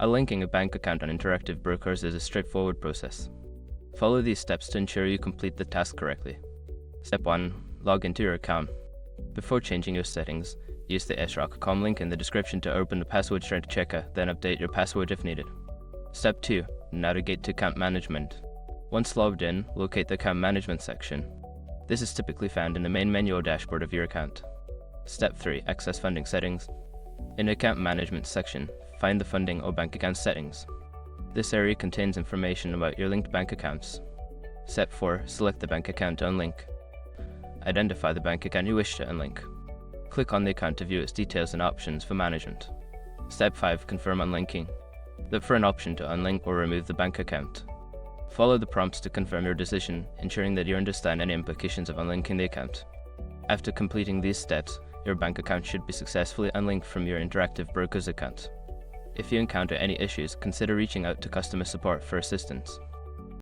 Unlinking a bank account on Interactive Brokers is a straightforward process. Follow these steps to ensure you complete the task correctly. Step 1. Log into your account. Before changing your settings, use the SRock.com link in the description to open the password strength checker, then update your password if needed. Step 2. Navigate to Account Management. Once logged in, locate the Account Management section. This is typically found in the main menu or dashboard of your account. Step 3. Access Funding Settings. In the Account Management section, find the Funding or Bank Account settings. This area contains information about your linked bank accounts. Step 4. Select the bank account to unlink. Identify the bank account you wish to unlink. Click on the account to view its details and options for management. Step 5. Confirm unlinking. Look for an option to unlink or remove the bank account. Follow the prompts to confirm your decision, ensuring that you understand any implications of unlinking the account. After completing these steps, your bank account should be successfully unlinked from your Interactive Brokers account. If you encounter any issues, consider reaching out to customer support for assistance.